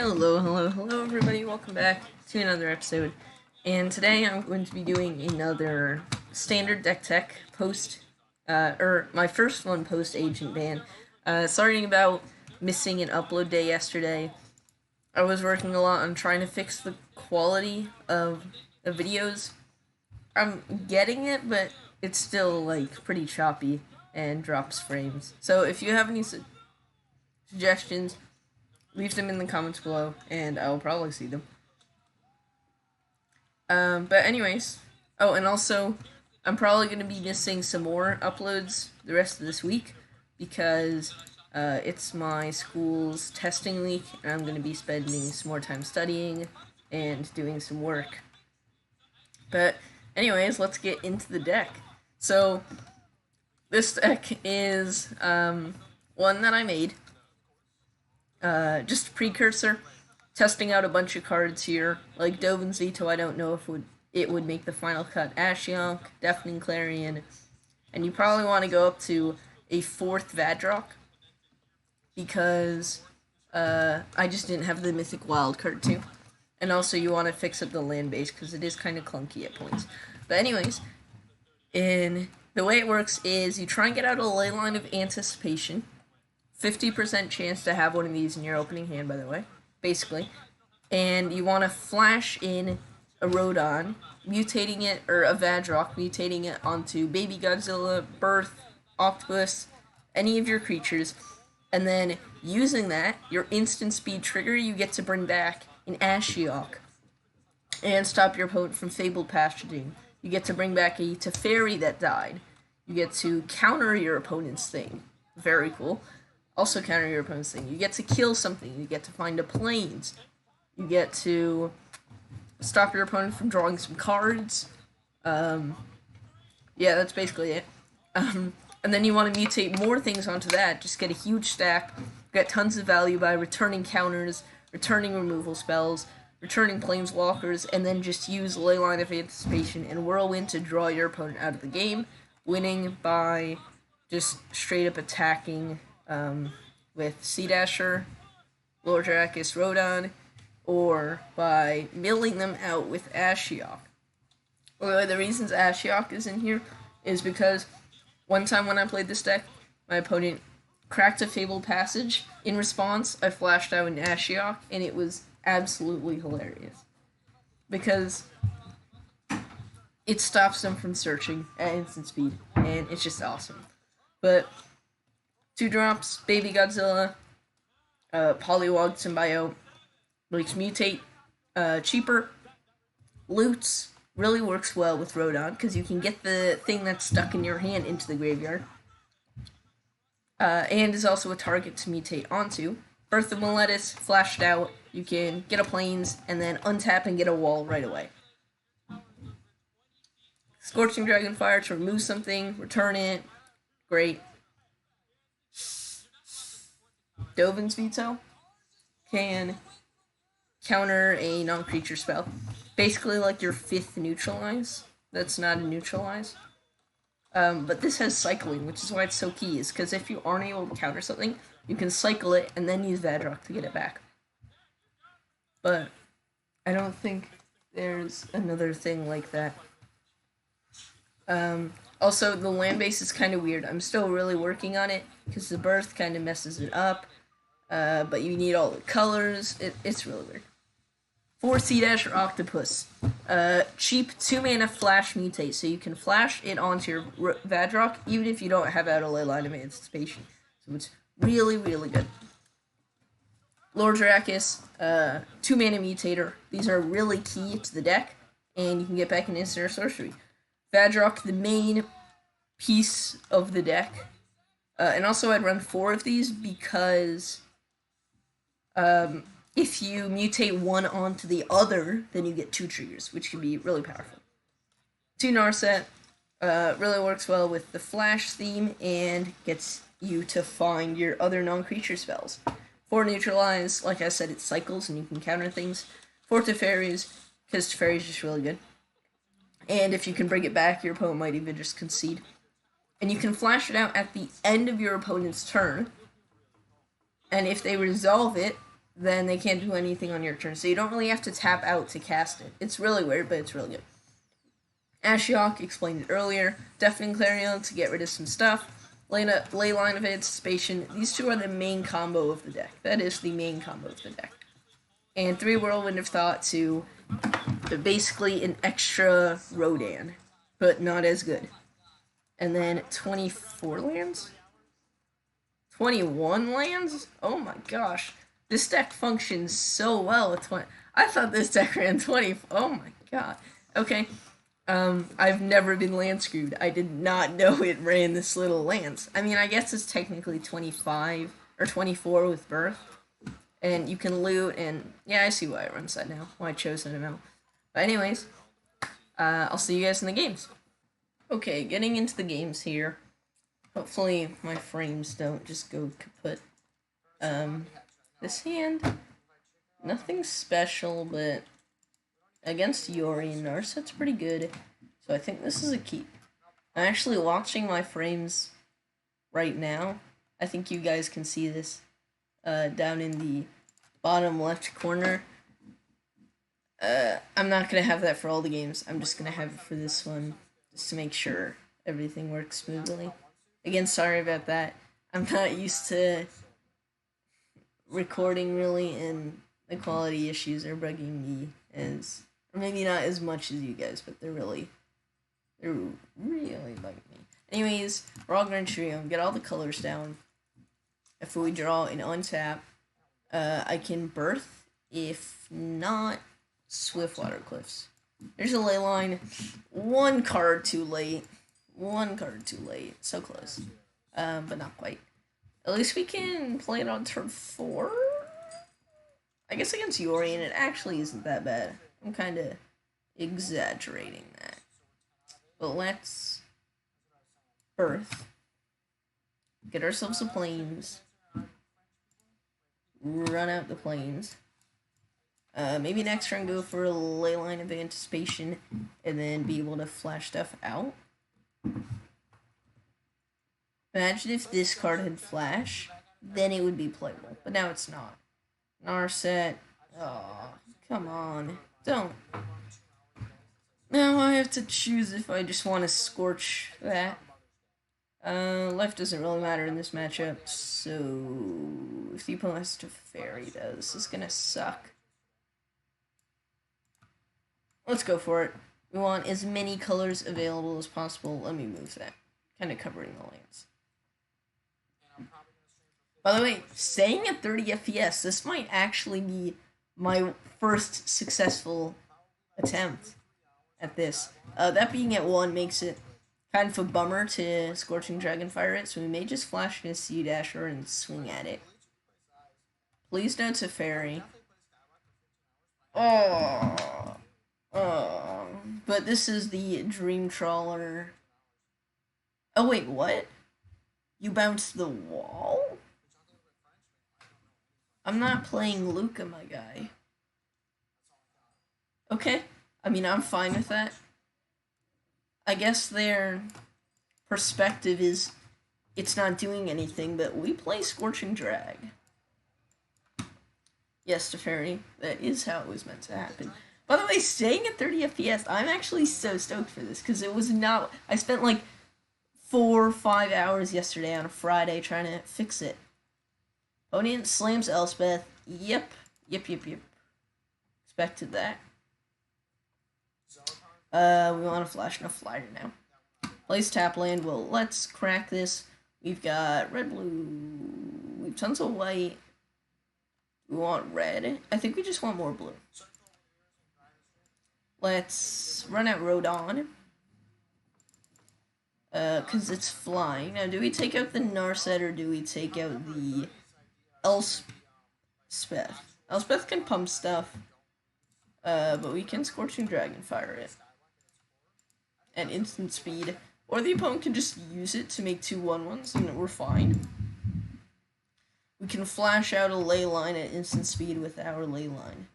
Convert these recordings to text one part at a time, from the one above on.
Hello everybody, welcome back to another episode. And today I'm going to be doing another standard deck tech post, my first one post Agent Ban. Sorry about missing an upload day yesterday. I was working a lot on trying to fix the quality of the videos. I'm getting it, but it's still pretty choppy and drops frames. So if you have any suggestions, leave them in the comments below, and I will probably see them. But anyways, and also, I'm probably going to be missing some more uploads the rest of this week, because it's my school's testing week, and I'm going to be spending some more time studying and doing some work. But anyways, let's get into the deck. So, this deck is one that I made. Just a precursor, testing out a bunch of cards here, like Dovin's Veto. I don't know if it would make the final cut. Ashiok, Deafening Clarion, and you probably want to go up to a 4th Vadrok, because I just didn't have the Mythic Wild card too. And also you want to fix up the land base, because it is kind of clunky at points. But anyways, the way it works is you try and get out a Leyline of Anticipation. 50% chance to have one of these in your opening hand, by the way, basically. And you want to flash in a Rodon, mutating it, or a Vadrok, mutating it onto Baby Godzilla, Birth, Octopus, any of your creatures. And then, using that, your instant speed trigger, you get to bring back an Ashiok and stop your opponent from Fabled Passaging. You get to bring back a Teferi that died. You get to counter your opponent's thing. Very cool. Also counter your opponent's thing. You get to kill something. You get to find a plains. You get to stop your opponent from drawing some cards. Yeah, that's basically it. And then you want to mutate more things onto that. Just get a huge stack. Get tons of value by returning counters, returning removal spells, returning planeswalkers, and then just use Leyline of Anticipation and Whirlwind to draw your opponent out of the game, winning by just straight up attacking with Sea Dasher, Lord Drakus, Rodon, or by milling them out with Ashiok. Well, the reasons Ashiok is in here is because one time when I played this deck, my opponent cracked a Fabled Passage. In response, I flashed out an Ashiok, and it was absolutely hilarious. Because it stops them from searching at instant speed, and it's just awesome. But 2 drops, Baby Godzilla, Polywog Symbiote, makes mutate cheaper. Loots really works well with Rodon, because you can get the thing that's stuck in your hand into the graveyard. And is also a target to mutate onto. Birth of Meletis, flashed out, you can get a plains, and then untap and get a wall right away. Scorching Dragonfire to remove something, return it, great. Dovin's Veto can counter a non-creature spell. Basically like your 5th neutralize. That's not a neutralize. But this has cycling, which is why it's so key, is because if you aren't able to counter something, you can cycle it and then use Vadrok to get it back. But I don't think there's another thing like that. Also, the land base is kind of weird. I'm still really working on it, because the birth kind of messes it up. But you need all the colors. It's really weird. 4 Sea Dasher Octopus. Cheap 2 mana flash mutate, so you can flash it onto your Vadrok even if you don't have out a Leyline of Anticipation. So it's really, really good. Lord Drakus, 2 mana mutator. These are really key to the deck, and you can get back an instant or sorcery. Vadrok, the main piece of the deck. And also I'd run 4 of these because if you mutate one onto the other, then you get 2 triggers, which can be really powerful. 2 Narset really works well with the flash theme and gets you to find your other non-creature spells. 4 Neutralize, like I said, it cycles and you can counter things. 4 Teferis, because Teferi is just really good. And if you can bring it back, your opponent might even just concede. And you can flash it out at the end of your opponent's turn. And if they resolve it, then they can't do anything on your turn. So you don't really have to tap out to cast it. It's really weird, but it's really good. Ashiok explained it earlier. Deafening Clarion to get rid of some stuff. Ley Line of Anticipation. These two are the main combo of the deck. That is the main combo of the deck. And 3 Whirlwind of Thought to basically an extra Rodan, but not as good. And then 24 lands? 21 lands? Oh my gosh. This deck functions so well with 20. I thought this deck ran 20. Oh my god. Okay. I've never been land screwed. I did not know it ran this little lands. I mean, I guess it's technically 25 or 24 with birth. And you can loot, and yeah, I see why it runs that now. Why I chose that amount. But anyways, I'll see you guys in the games. Okay, getting into the games here. Hopefully my frames don't just go kaput. This hand, nothing special, but against Yori and Narset's pretty good, so I think this is a keep. I'm actually watching my frames right now. I think you guys can see this down in the bottom left corner. I'm not going to have that for all the games. I'm just going to have it for this one, just to make sure everything works smoothly. Again, sorry about that. I'm not used to recording really, and the quality issues are bugging me as, or maybe not as much as you guys, but they're really bugging me. Anyways, we're all going to trio, get all the colors down. If we draw and untap, I can birth. If not, Swiftwater Cliffs. There's a ley line. 1 card too late. 1 card too late. So close. But not quite. At least we can play it on turn 4. I guess against Yori, and it actually isn't that bad. I'm kind of exaggerating that. But let's birth. Get ourselves some planes. Run out the planes. Maybe next turn go for a Ley Line of Anticipation, and then be able to flash stuff out. Imagine if this card had flash, then it would be playable, but now it's not. Narset, oh, come on, don't. Now I have to choose if I just want to Scorch that. Life doesn't really matter in this matchup, so if the opponent has to Fairy, this is gonna suck. Let's go for it. We want as many colors available as possible. Let me move that. Kind of covering the lands. By the way, staying at 30 FPS, this might actually be my first successful attempt at this. That being at 1 makes it kind of a bummer to Scorching Dragonfire it, so we may just flash in a Sea Dasher and swing at it. Please don't Teferi. But this is the Dream Trawler. Oh wait, what? You bounced the wall? I'm not playing Luca, my guy. Okay, I mean, I'm fine with that. I guess their perspective is it's not doing anything, but we play Scorching Drag. Yes, Teferi, that is how it was meant to happen. By the way, staying at 30 FPS, I'm actually so stoked for this, because it was not... I spent like 4 or 5 hours yesterday on a Friday trying to fix it. Opponent slams Elspeth. Yep. Expected that. We want to flash a flyer now. Plays tap land. Well, let's crack this. We've got red, blue. We have tons of white. We want red. I think we just want more blue. Let's run out Rodon. Because it's flying. Now, do we take out the Narset or do we take out the Elspeth? Elspeth can pump stuff. But we can Scorching Dragonfire it. And instant speed. Or the opponent can just use it to make 2 1/1s and we're fine. We can flash out a Ley Line at instant speed with our Ley Line.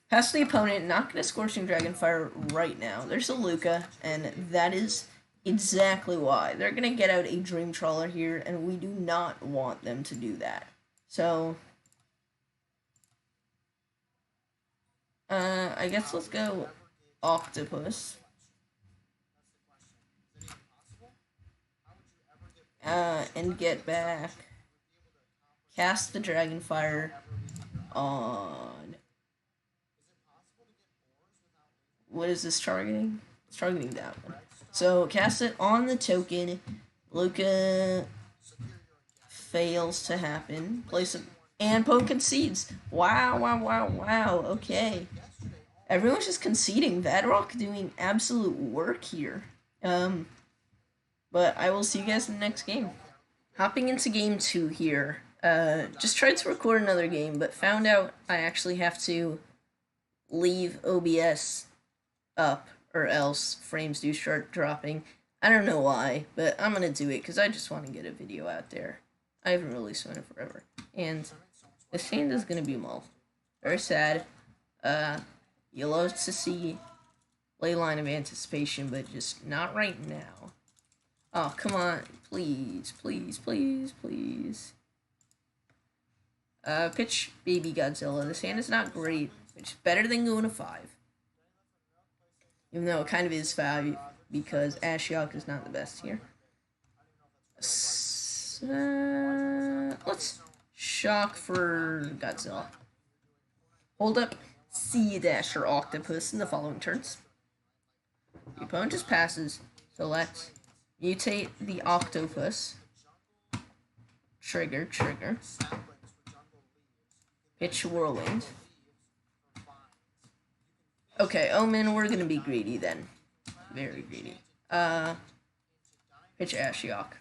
Past the opponent, not going to Scorching Dragonfire right now. There's a Luca, and that is exactly why. They're gonna get out a Dream Trawler here, and we do not want them to do that. So, I guess let's go Octopus. And get back. Cast the Dragonfire on... What is this targeting? It's targeting that one. So, cast it on the token. Luca fails to happen. Place it... And Poe concedes. Wow. Okay. Everyone's just conceding. Vadrok doing absolute work here. But I will see you guys in the next game. Hopping into game 2 here. Just tried to record another game, but found out I actually have to leave OBS up, or else frames do start dropping. I don't know why, but I'm gonna do it because I just want to get a video out there. I haven't released one in forever. And the sand is gonna be mull. Very sad. You love to see Leyline of Anticipation, but just not right now. Oh, come on. Please. Pitch Baby Godzilla. This hand is not great. It's better than going to 5. Even though it kind of is 5, because Ashiok is not the best here. Let's shock for Godzilla. Hold up Sea Dasher Octopus in the following turns. The opponent just passes, so let's mutate the Octopus. Trigger. Pitch Whirlwind. Okay, Omen, we're gonna be greedy then. Very greedy. Pitch Ashiok.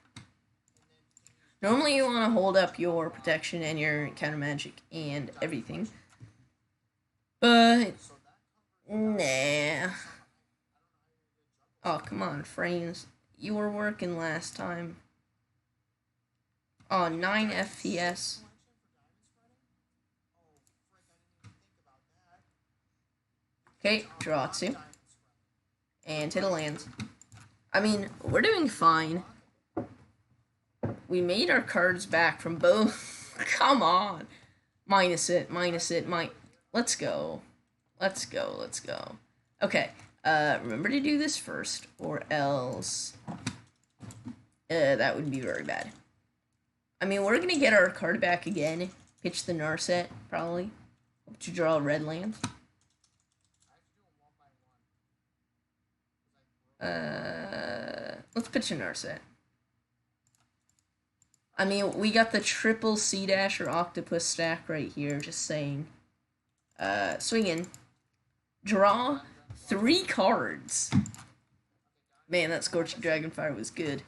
Normally you want to hold up your protection and your counter magic and everything. But, nah. Oh, come on, frames. You were working last time. Oh, 9 FPS. Okay, draw 2. And hit a land. I mean, we're doing fine. We made our cards back from both. Come on. Minus it. Let's go. Okay, remember to do this first, or else that would be very bad. I mean, we're gonna get our card back again. Pitch the Narset, probably. Hope to draw a red land. Let's pitch a Narset. I mean, we got the triple Sea Dasher Octopus stack right here, just saying. Swing in. Draw 3 cards. Man, that Scorching Dragonfire was good.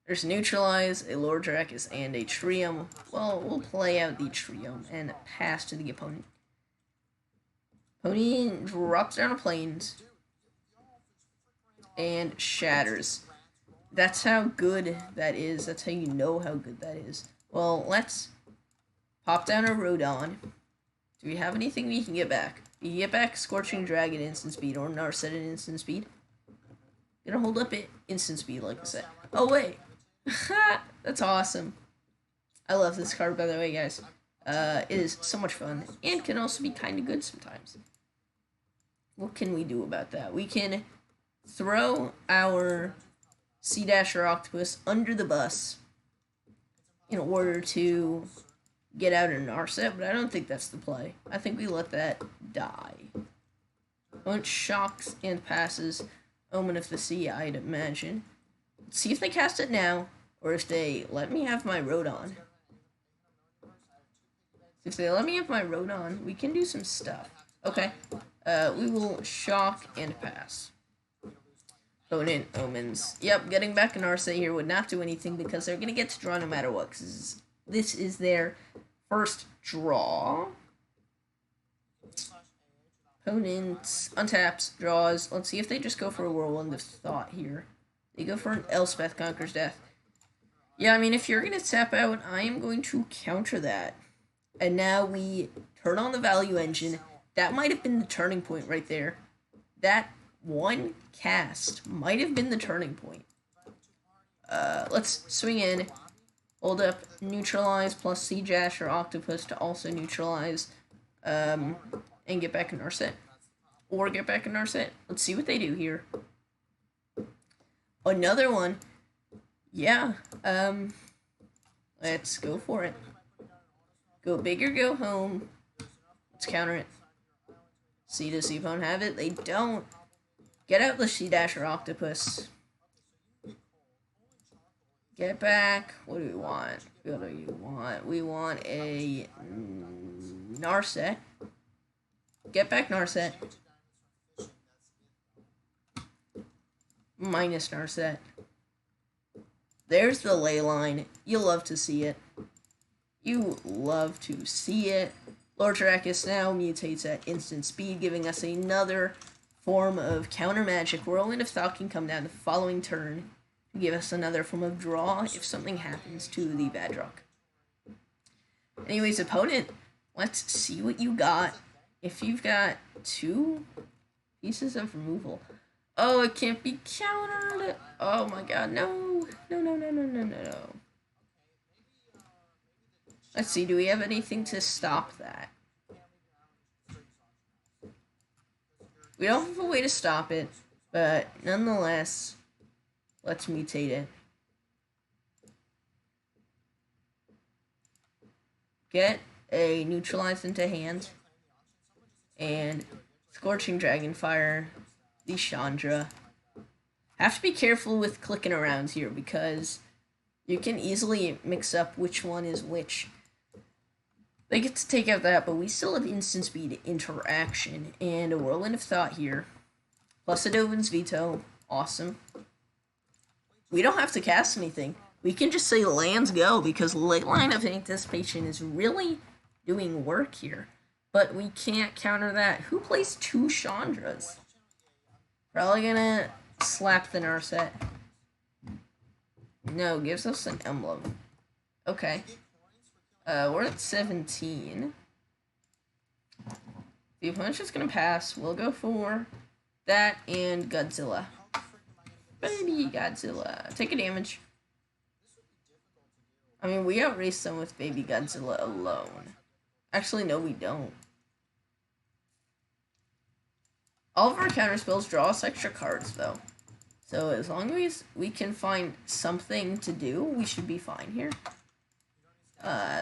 There's Neutralize, a Lord Dracus, and a Triumph. Well, we'll play out the Triumph and pass to the opponent. Opponent drops down a Plains and shatters. That's how good that is. That's how you know how good that is. Well, let's pop down a Rodon. Do we have anything we can get back? You can get back Scorching Dragon instant speed or Narset at instant speed. Gonna hold up it instant speed, like I said. Oh, wait. That's awesome. I love this card, by the way, guys. It is so much fun and can also be kind of good sometimes. What can we do about that? We can throw our Sea Dasher Octopus under the bus in order to get out an Narset, but I don't think that's the play. I think we let that die. Opponent shocks and passes Omen of the Sea, I'd imagine. Let's see if they cast it now, or if they let me have my Rodon. If they let me have my Rodon, we can do some stuff. Okay, we will shock and pass. Opponent Omens. Yep, getting back an Narset here would not do anything because they're going to get to draw no matter what, because this is their first draw. Opponent untaps, draws. Let's see if they just go for a Whirlwind of Thought here. They go for an Elspeth Conquers Death. Yeah, I mean, if you're going to tap out, I am going to counter that. And now we turn on the value engine. That might have been the turning point right there. That one cast might have been the turning point. Let's swing in, hold up, neutralize, plus Siege Ash or Octopus to also neutralize, and get back in our set. Or get back in our set. Let's see what they do here. Another one. Yeah, let's go for it. Go big or go home. Let's counter it. See, does the opponent have it? They don't. Get out the Sea Dash or Octopus. Get back. What do we want? What do you want? We want a Narset. Get back Narset. Minus Narset. There's the ley line. You love to see it. You love to see it. Lord Dracus now mutates at instant speed, giving us another form of counter magic. Whirlwind of Thought can come down the following turn to give us another form of draw if something happens to the Vadrok. Anyways, opponent, let's see what you got. If you've got 2 pieces of removal. Oh, it can't be countered. Oh my god, no. No. Let's see, do we have anything to stop that? We don't have a way to stop it, but nonetheless, let's mutate it. Get a neutralize into hand, and Scorching Dragonfire, the Chandra. Have to be careful with clicking around here because you can easily mix up which one is which. They get to take out that, but we still have instant speed interaction and a Whirlwind of Thought here. Plus a Dovin's Veto. Awesome. We don't have to cast anything. We can just say lands go because Ley Line of Anticipation is really doing work here. But we can't counter that. Who plays 2 Chandras? Probably gonna slap the Narset. No, gives us an emblem. Okay. We're at 17. The opponent's just gonna pass. We'll go for that and Godzilla. Baby Godzilla. Take a damage. I mean, we outrace them with Baby Godzilla alone. Actually, no, we don't. All of our counter spells draw us extra cards, though. So as long as we can find something to do, we should be fine here.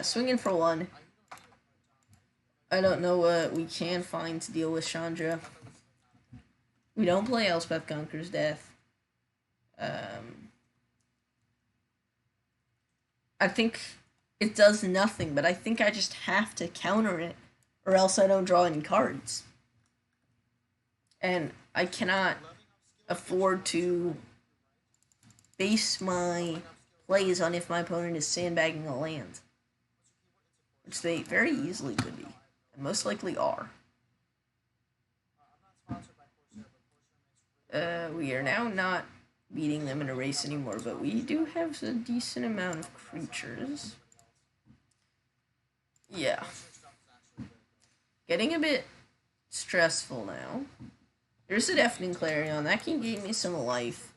Swinging for 1. I don't know what we can find to deal with Chandra. We don't play Elspeth Conquers Death. I think it does nothing, but I think I just have to counter it, or else I don't draw any cards. And I cannot afford to base my plays on if my opponent is sandbagging a land. Which they very easily could be, and most likely are. We are now not beating them in a race anymore, but we do have a decent amount of creatures. Yeah. Getting a bit stressful now. There's a Deafening Clarion. That can give me some life,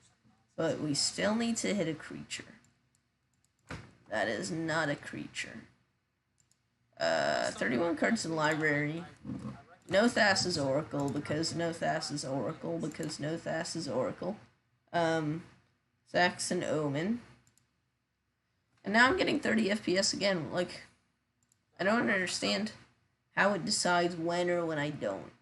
but we still need to hit a creature. That is not a creature. 31 cards in the library. No Thassa's Oracle, because no Thassa's Oracle, because no Thassa's Oracle. Saxon Omen. And now I'm getting 30 FPS again. Like, I don't understand how it decides when or when I don't.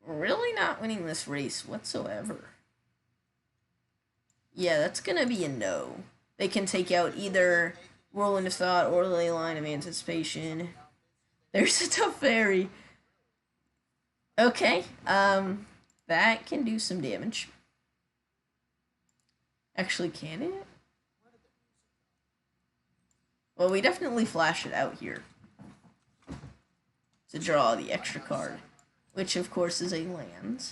We're really not winning this race whatsoever. Yeah, that's gonna be a no. They can take out either Whirlwind of Thought or Ley Line of Anticipation. There's a tough fairy. Okay, that can do some damage. Actually, can it? Well, we definitely flash it out here to draw the extra card, which of course is a land.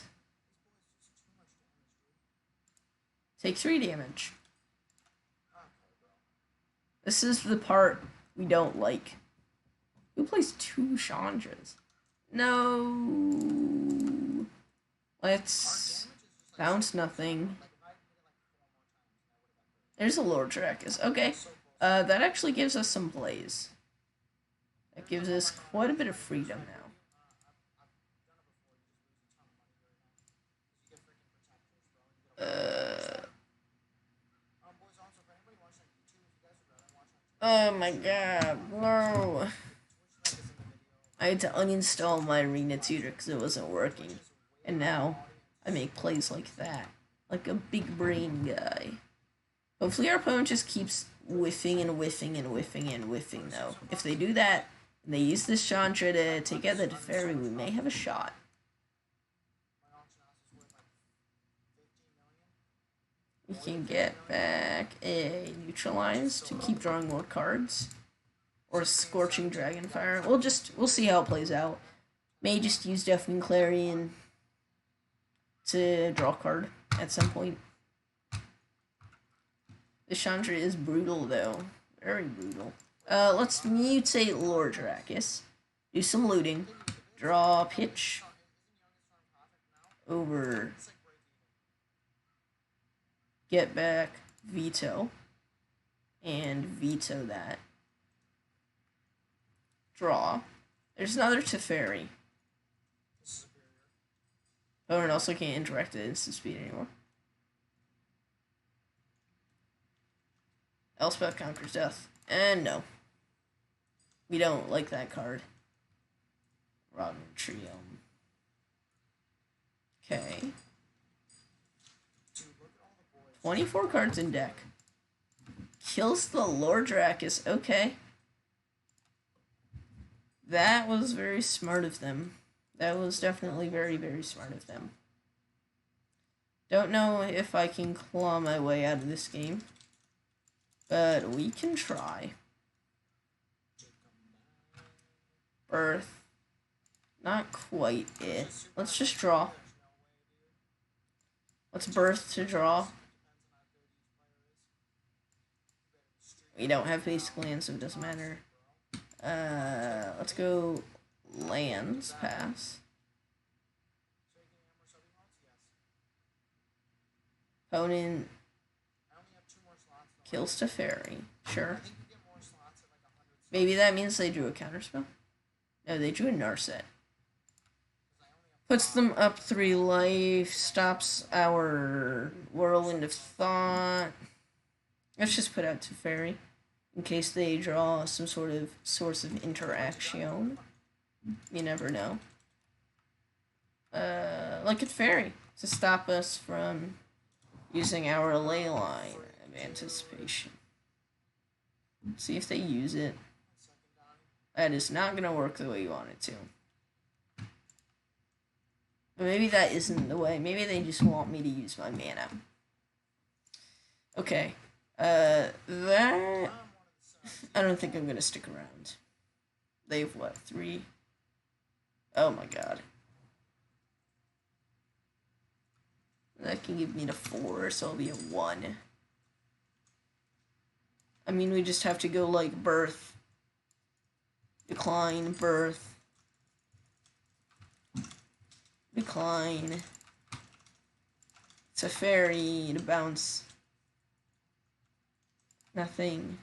Take 3 damage. This is the part we don't like. Who plays 2 Chandras? No. Let's bounce nothing. There's a Lord Dracus. Okay. That actually gives us some blaze. That gives us quite a bit of freedom now. Oh my god, no. I had to uninstall my arena tutor because it wasn't working. And now I make plays like that. Like a big brain guy. Hopefully our opponent just keeps whiffing and whiffing and whiffing and whiffing though. If they do that, and they use this Chandra to take out the Teferi, we may have a shot. We can get back a Neutralize to keep drawing more cards. Or Scorching Dragonfire. We'll see how it plays out. May just use Deafening Clarion to draw a card at some point. The Chandra is brutal though. Very brutal. Let's mutate Lord Dracus. Do some looting. Draw pitch. Over. Get back. Veto. And veto that. Draw. There's another Teferi. Oh, and also can't interact at instant speed anymore. Elspeth conquers death. And no. We don't like that card. Rodman Trio. Okay. 24 cards in deck. Kills the Lord Dracus. Okay. That was very smart of them. That was definitely very, very smart of them. Don't know if I can claw my way out of this game. But we can try. Birth. Not quite it. Let's just draw. Let's birth to draw. We don't have basic lands, so it doesn't matter. Let's go lands, pass. Opponent kills Teferi. Sure. Maybe that means they drew a counterspell? No, they drew a Narset. Puts them up 3 life, stops our Whirlwind of Thought. Let's just put out Teferi in case they draw some sort of source of interaction. You never know. Like a Teferi to stop us from using our ley line of anticipation. See if they use it. That is not going to work the way you want it to. But maybe that isn't the way. Maybe they just want me to use my mana. Okay. That... I don't think I'm going to stick around. They've, what, 3? Oh my god. That can give me the 4, so it'll be a 1. I mean, we just have to go, like, birth. Decline, birth. Decline. Teferi to bounce. Nothing.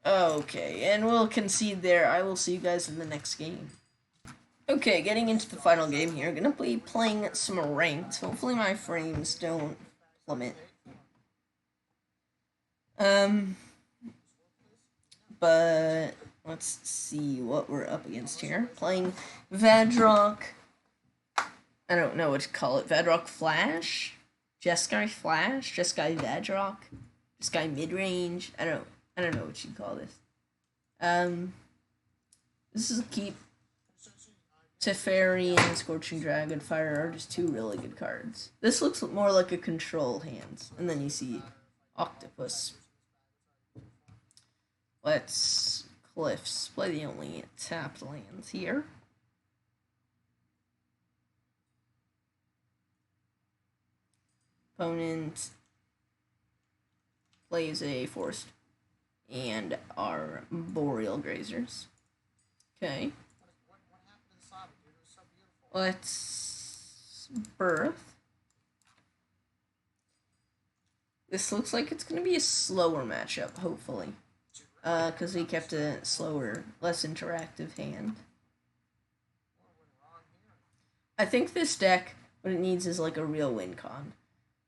Okay, and we'll concede there. I will see you guys in the next game. Okay, getting into the final game here. Gonna be playing some ranked. Hopefully my frames don't plummet. But let's see what we're up against here. Playing Vadrok. I don't know what to call it. Vadrok Flash? Jeskai Flash? Jeskai Vadrok? Jeskai Midrange? I don't know what you call this. This is a keep. Teferi and Scorching Dragonfire are just 2 really good cards. This looks more like a control hand. And then you see Octopus. Let's Cliffs. Play the only tapped lands here. Opponent plays a Forest and our Boreal Grazers. Okay. Let's birth. This looks like it's going to be a slower matchup, hopefully. Because he kept a slower, less interactive hand. I think this deck, what it needs is like a real win con.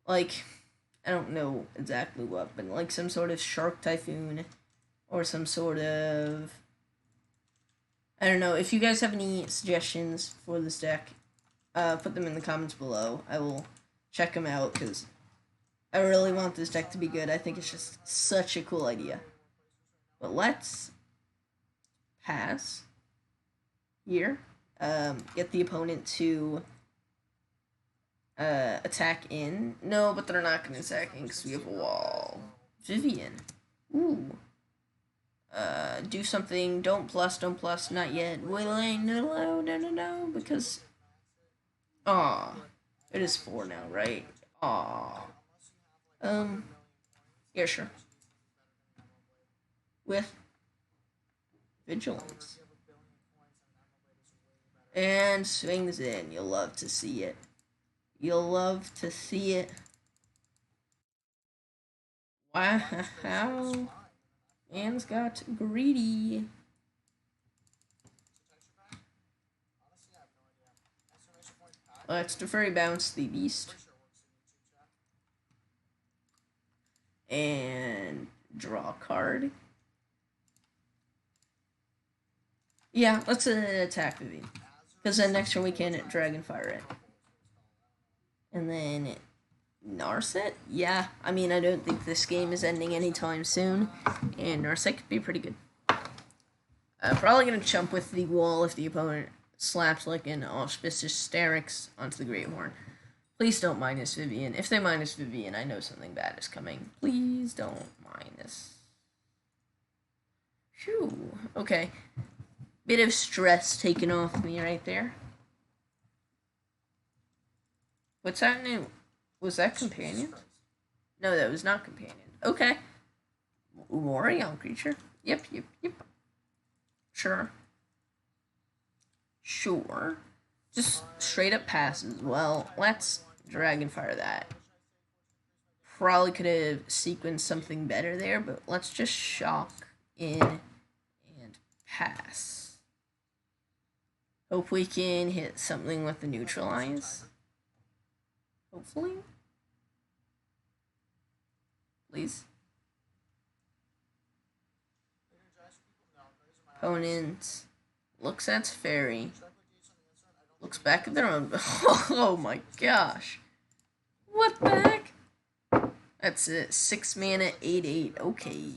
Like, I don't know exactly what, but like some sort of Shark Typhoon or some sort of... I don't know. If you guys have any suggestions for this deck, put them in the comments below. I will check them out because I really want this deck to be good. I think it's just such a cool idea. But let's pass here. Get the opponent to attack in. No, but they're not going to attack in because we have a wall. Vivian. Ooh. Do something. Don't plus, not yet. Wait, no, because... Aw. It is 4 now, right? Aw. Yeah, sure. With vigilance. And swings in. You'll love to see it. You'll love to see it. Wow. Man's got greedy. Let's Defurry bounce the beast. And draw a card. Yeah, let's attack Vivian. Because then next turn we can Dragonfire it. And then Narset? Yeah, I mean, I don't think this game is ending anytime soon. And Narset could be pretty good. Probably going to chump with the wall if the opponent slaps like an Auspicious Sterix onto the Great Horn. Please don't minus Vivian. If they minus Vivian, I know something bad is coming. Please don't minus. Phew. Okay. Bit of stress taken off me right there. What's that new? Was that Companion? No, that was not Companion. Okay. More young creature. Yep. Sure. Just straight up passes. Well, let's Dragonfire that. Probably could have sequenced something better there, but let's just shock in and pass. Hope we can hit something with the neutralize. Hopefully. Please. Opponent looks at Fairy. Looks back at their own. Oh my gosh. What the heck? That's it. 6 mana, 8/8. Okay.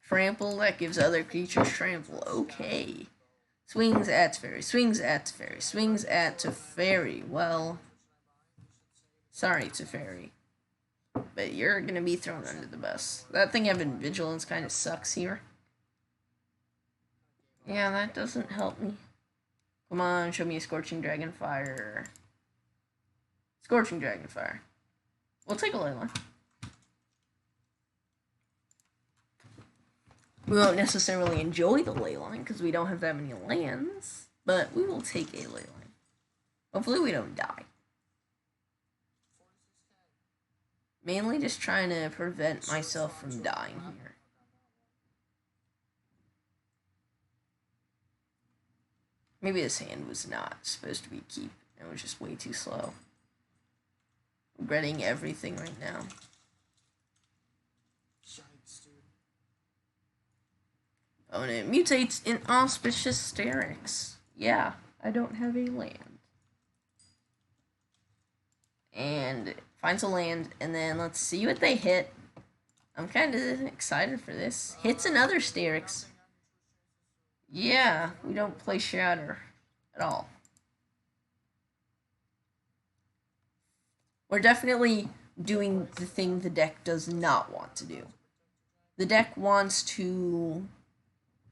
Trample, that gives other creatures trample. Okay. Swings at Teferi. Swings at Teferi. Swings at Teferi. Well, sorry, Teferi. But you're going to be thrown under the bus. That thing having Vigilance kind of sucks here. Yeah, that doesn't help me. Come on, show me a Scorching Dragonfire. Scorching Dragonfire. We'll take a Leyline. We won't necessarily enjoy the Leyline because we don't have that many lands, but we will take a Leyline. Hopefully we don't die. Mainly just trying to prevent myself from dying here. Maybe this hand was not supposed to be keep. It was just way too slow. Regretting everything right now. Oh, and it mutates in Auspicious Sterix. Yeah, I don't have a land. And it finds a land, and then let's see what they hit. I'm kind of excited for this. Hits another Sterix. Yeah, we don't play Shatter at all. We're definitely doing the thing the deck does not want to do. The deck wants to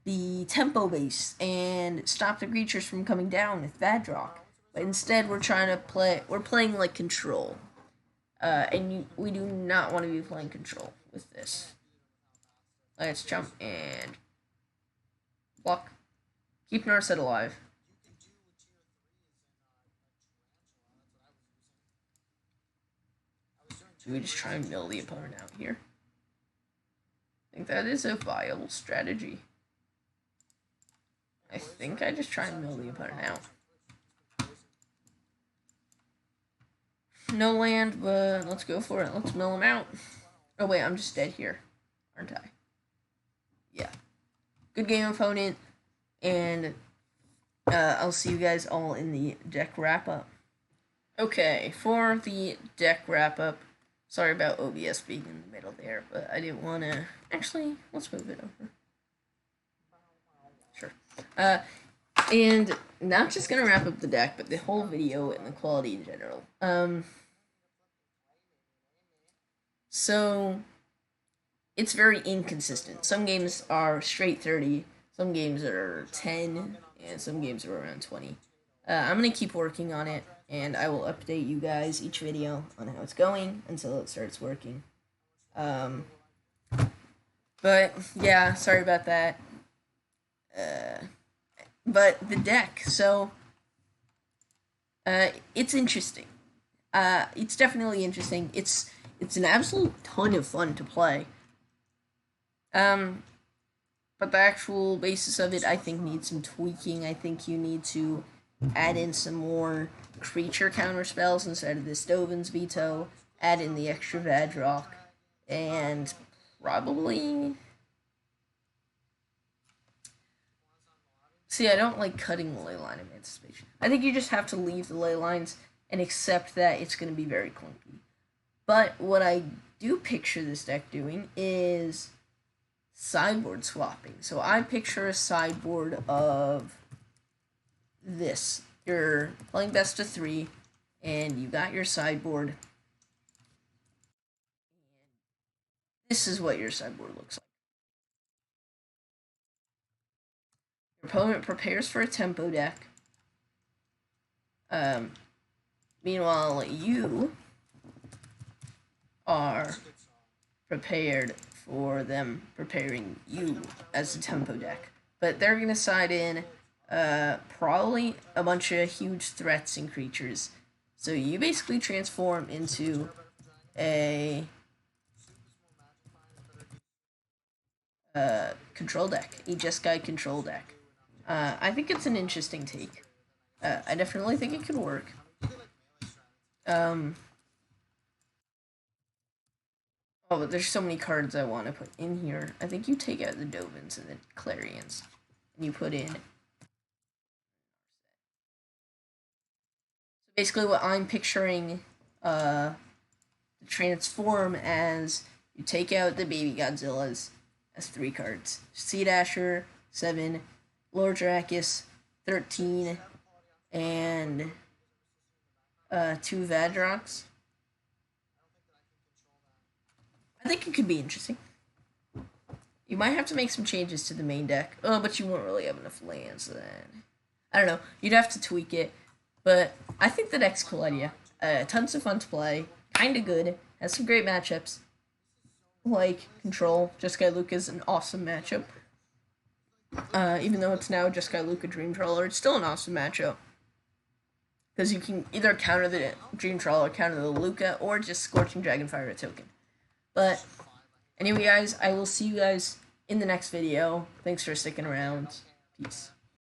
be tempo-based and stop the creatures from coming down with Vadrok. But instead, we're playing like Control. And we do not want to be playing Control with this. Let's jump and block. Keep Narset alive. So we just try and mill the opponent out here. I think that is a viable strategy. I think I just try and mill the opponent out. No land, but let's go for it. Let's mill him out. Oh wait, I'm just dead here, aren't I? Yeah. Good game, opponent, and I'll see you guys all in the deck wrap-up. Okay, for the deck wrap-up, sorry about OBS being in the middle there, but I didn't want to... Actually, let's move it over. Sure. And not just going to wrap up the deck, but the whole video and the quality in general. So, it's very inconsistent. Some games are straight 30, some games are 10, and some games are around 20. I'm going to keep working on it, and I will update you guys each video on how it's going until it starts working. But, yeah, sorry about that. But the deck, so, it's interesting. It's definitely interesting. It's an absolute ton of fun to play. But the actual basis of it, I think, needs some tweaking. I think you need to add in some more creature counter spells instead of the Stoven's Veto, add in the extra Vadrok, and probably... See, I don't like cutting the ley line of anticipation. I think you just have to leave the ley lines and accept that it's going to be very clunky. But what I do picture this deck doing is sideboard swapping. So I picture a sideboard of this. You're playing best of 3, and you got your sideboard. This is what your sideboard looks like. Your opponent prepares for a tempo deck. Meanwhile, you are prepared for them preparing you as a tempo deck. But they're going to side in probably a bunch of huge threats and creatures. So you basically transform into a control deck, a Jeskai control deck. I think it's an interesting take. I definitely think it could work. Oh, but there's so many cards I want to put in here. I think you take out the Dovins and the Clarions, and you put in... So basically what I'm picturing transform as, you take out the Baby Godzillas as 3 cards. Sea Dasher, 7, Lord Dracus, 13, and 2 Vadroks. I think it could be interesting. You might have to make some changes to the main deck. Oh, but you won't really have enough lands then. I don't know. You'd have to tweak it. But I think the deck's a cool idea. Tons of fun to play. Kinda good. Has some great matchups. Like Control. Jeskai Luca is an awesome matchup. Even though it's now Jeskai Luca Dream Trawler, it's still an awesome matchup. Because you can either counter the Dream Trawler, counter the Luca, or just Scorching Dragonfire a token. But anyway, guys, I will see you guys in the next video. Thanks for sticking around. Peace.